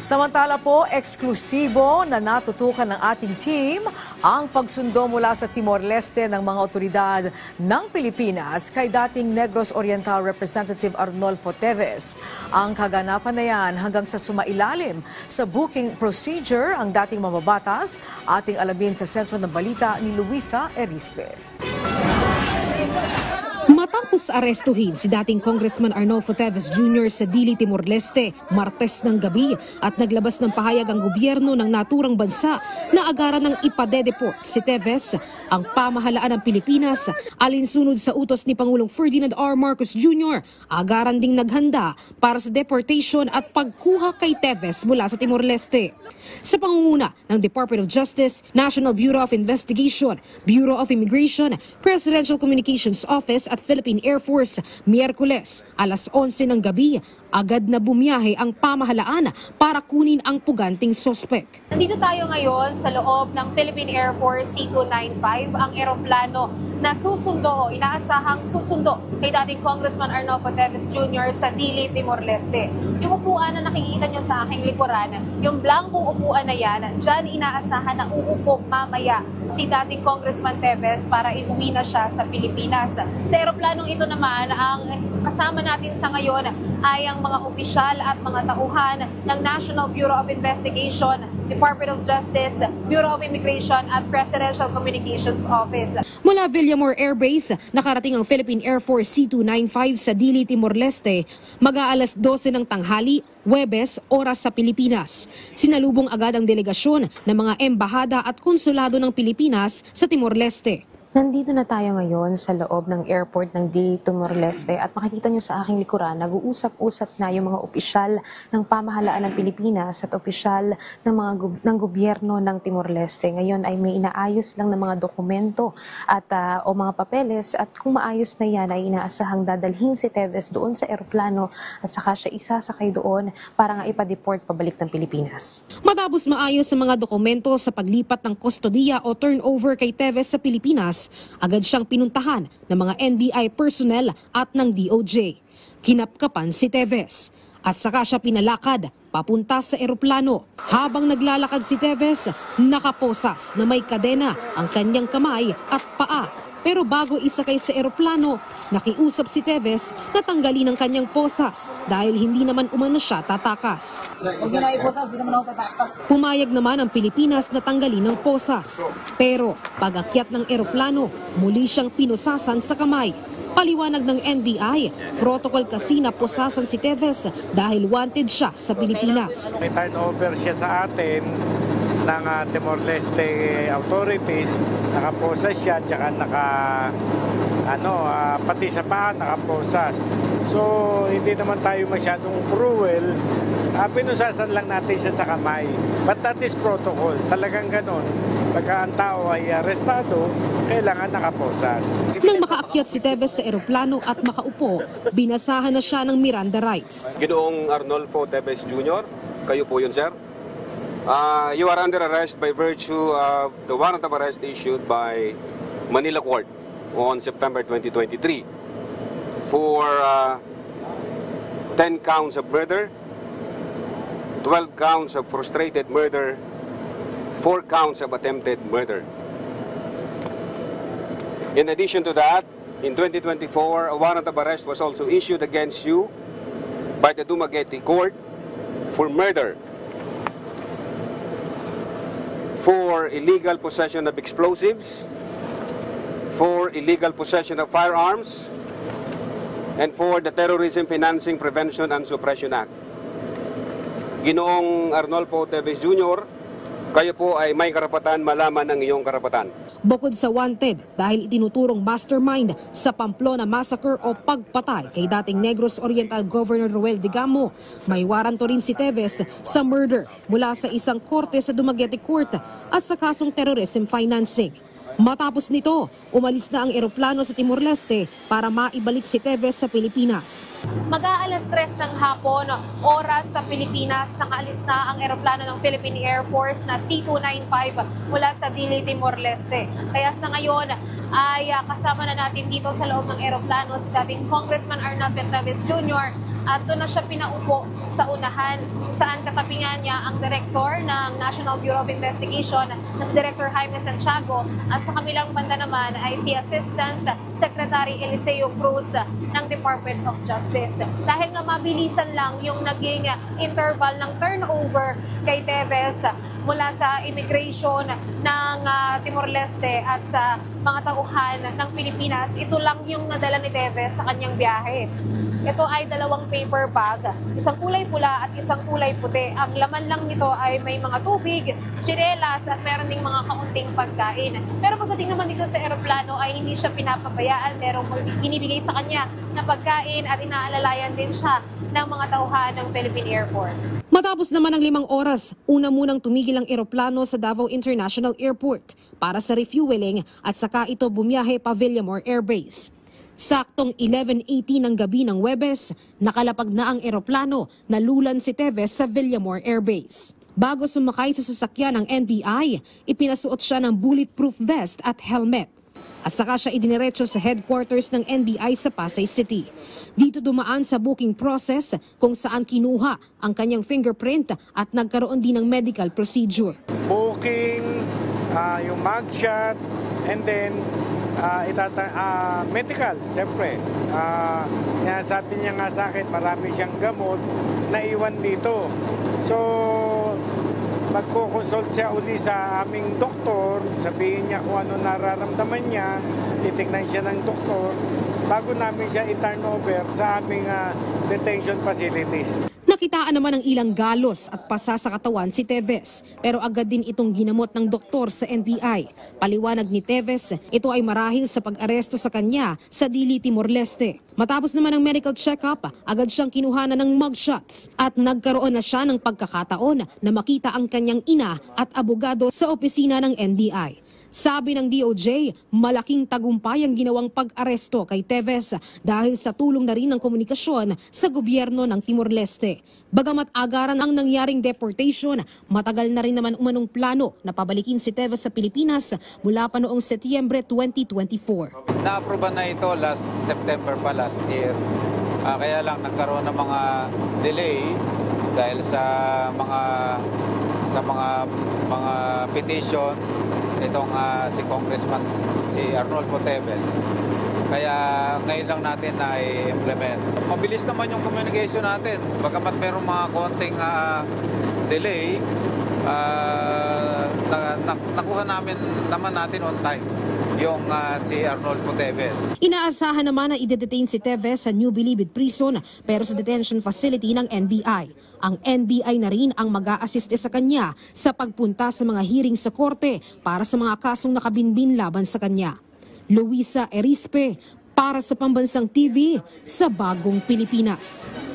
Samantala po, eksklusibo na natutukan ng ating team ang pagsundo mula sa Timor-Leste ng mga otoridad ng Pilipinas kay dating Negros Oriental Representative Arnolfo Teves. Ang kaganapan na yan hanggang sa sumailalim sa booking procedure ang dating mababatas, ating alamin sa sentro ng balita ni Luisa Erispe. Matapos arestuhin si dating Congressman Arnolfo Teves Jr. sa Dili, Timor-Leste, Martes ng gabi at naglabas ng pahayag ang gobyerno ng naturang bansa na agaran ng ipadedeport si Teves, ang pamahalaan ng Pilipinas, alinsunod sa utos ni Pangulong Ferdinand R. Marcos Jr. Agaran ding naghanda para sa deportation at pagkuha kay Teves mula sa Timor-Leste. Sa pangunguna ng Department of Justice, National Bureau of Investigation, Bureau of Immigration, Presidential Communications Office at Philippine Air Force, Miyerkules, alas 11 ng gabi, agad na bumiyahe ang pamahalaan para kunin ang puganting sospek. Nandito tayo ngayon sa loob ng Philippine Air Force C-295, ang eroplano na inaasahang susundo kay dating Congressman Arnolfo Teves Jr. sa Dili, Timor-Leste. Yung upuan na nakikita nyo sa aking likuran, yung blankong upuan na yan, dyan inaasahan na uupo mamaya si dating Congressman Teves para iuwi na siya sa Pilipinas. Sa eroplanong ito naman, ang kasama natin sa ngayon ay ang mga opisyal at mga tauhan ng National Bureau of Investigation, Department of Justice, Bureau of Immigration at Presidential Communications Office. Mula Villamor Air Base, nakarating ang Philippine Air Force C-295 sa Dili, Timor-Leste, mag-aalas 12 ng tanghali, Huwebes, oras sa Pilipinas. Sinalubong agad ang delegasyon ng mga embahada at konsulado ng Pilipinas sa Timor-Leste. Nandito na tayo ngayon sa loob ng airport ng Dili, Timor-Leste at makikita nyo sa aking likuran, nag-uusap-usap na yung mga opisyal ng pamahalaan ng Pilipinas at opisyal ng gobyerno ng Timor-Leste. Ngayon ay may inaayos lang ng mga dokumento at o mga papeles at kung maayos na yan ay inaasahang dadalhin si Teves doon sa aeroplano at saka siya isasakay doon para nga ipa-deport pabalik ng Pilipinas. Matapos maayos sa mga dokumento sa paglipat ng kustodiya o turnover kay Teves sa Pilipinas, agad siyang pinuntahan ng mga NBI personnel at ng DOJ. Kinapkapan si Teves at saka siya pinalakad papunta sa eroplano. Habang naglalakad si Teves, nakaposas na may kadena ang kanyang kamay at paa. Pero bago isakay sa eroplano, nakiusap si Teves na tanggalin ang kanyang posas dahil hindi naman umano siya tatakas. Pumayag naman ang Pilipinas na tanggalin ang posas. Pero pag-akyat ng eroplano, muli siyang pinusasan sa kamay. Paliwanag ng NBI, protocol kasi na posasan si Teves dahil wanted siya sa Pilipinas. Turn over siya sa atin ng Timor-Leste authorities, nakaposas siya, tsaka pati sa paa nakaposas. So, hindi naman tayo masyadong cruel. Pinusasan lang natin siya sa kamay. But that is protocol. Talagang ganon. Pagka ang tao ay arestado, kailangan nakaposas. Nang makaakyat si Teves sa eroplano at makaupo, binasahan na siya ng Miranda rights. Ginoong Arnolfo Teves Jr., kayo po yun, sir. You are under arrest by virtue of the warrant of arrest issued by Manila Court on September 2023 for 10 counts of murder, 12 counts of frustrated murder, 4 counts of attempted murder. In addition to that, in 2024, a warrant of arrest was also issued against you by the Dumaguete Court for murder, for illegal possession of explosives, for illegal possession of firearms, and for the Terrorism Financing Prevention and Suppression Act. Ginoong Arnolfo Teves Jr., kayo po ay may karapatan malaman ang iyong karapatan. Bukod sa wanted dahil itinuturong mastermind sa Pamplona Massacre o pagpatay kay dating Negros Oriental Governor Roel Digamo, may waranto rin si Teves sa murder mula sa isang korte sa Dumaguete Court at sa kasong terrorism financing. Matapos nito, umalis na ang eroplano sa Timor-Leste para maibalik si Teves sa Pilipinas. Mag-aalas 3 ng hapon, oras sa Pilipinas, nakaalis na ang eroplano ng Philippine Air Force na C-295 mula sa Dili, Timor-Leste. Kaya sa ngayon ay kasama na natin dito sa loob ng eroplano si dating Congressman Arnolfo Teves Jr. at doon na siya pinaupo sa unahan, saan katabi nga niya ang director ng National Bureau of Investigation na si Director Jaime Santiago, at sa kabilang banda naman ay si Assistant Secretary Eliseo Cruz ng Department of Justice. Dahil nga mabilisan lang yung naging interval ng turnover kay Teves mula sa immigration ng Timor-Leste at sa mga tauhan ng Pilipinas, ito lang yung nadala ni Teves sa kanyang biyahe. Ito ay 2 paper bag, isang kulay pula at isang kulay puti. Ang laman lang nito ay may mga tubig, tsinelas at meron ding mga kaunting pagkain. Pero pagdating naman dito sa eroplano ay hindi siya pinapabayaan. Merong binibigay sa kanya na pagkain at inaalalayan din siya ng mga tauhan ng Philippine Air Force. Matapos naman ng 5 oras, una munang tumigil ang eroplano sa Davao International Airport para sa refueling at saka ito bumiyahe pa Villamor Air Base. Saktong 11:80 ng gabi ng Huwebes, nakalapag na ang eroplano na lulan si Teves sa Villamor Air Base. Bago sumakay sa sasakyan ng NBI, ipinasuot siya ng bulletproof vest at helmet. At saka siya idiniretso sa headquarters ng NBI sa Pasay City. Dito dumaan sa booking process kung saan kinuha ang kanyang fingerprint at nagkaroon din ng medical procedure. Booking, yung mugshot, and then medical, siyempre. Sabi niya nga sa akin, marami siyang gamot na iwan dito. So, magko-consult siya uli sa aming doktor, sabihin niya kung ano nararamdaman niya, titignan siya ng doktor, bago namin siya i-turn over sa aming detention facilities. Nakitaan naman ng ilang galos at pasa sa katawan si Teves, pero agad din itong ginamot ng doktor sa NBI. Paliwanag ni Teves, ito ay marahil sa pag-aresto sa kanya sa Dili, Timor-Leste. Matapos naman ang medical check-up, agad siyang kinuhanan ng mugshots at nagkaroon na siya ng pagkakataon na makita ang kanyang ina at abogado sa opisina ng NBI. Sabi ng DOJ, malaking tagumpay ang ginawang pag-aresto kay Teves dahil sa tulong na rin ng komunikasyon sa gobyerno ng Timor-Leste. Bagamat agaran ang nangyaring deportation, matagal na rin naman umanong plano na pabalikin si Teves sa Pilipinas mula pa noong Setyembre 2024. Na-aproban na ito last September pa last year. Kaya lang nagkaroon ng mga delay dahil sa mga petition itong si Congressman si Arnolfo Teves. Kaya ngayon lang natin na i-implement. Mabilis naman yung communication natin. Bagamat mayroong mga konting delay, nakuha naman natin on time yung si Arnolfo Teves. Inaasahan naman na i-detain si Teves sa New Bilibid Prison pero sa detention facility ng NBI. Ang NBI na rin ang mag-a-assiste sa kanya sa pagpunta sa mga hearing sa korte para sa mga kasong nakabinbin laban sa kanya. Luisa Erispe, para sa Pambansang TV, sa Bagong Pilipinas.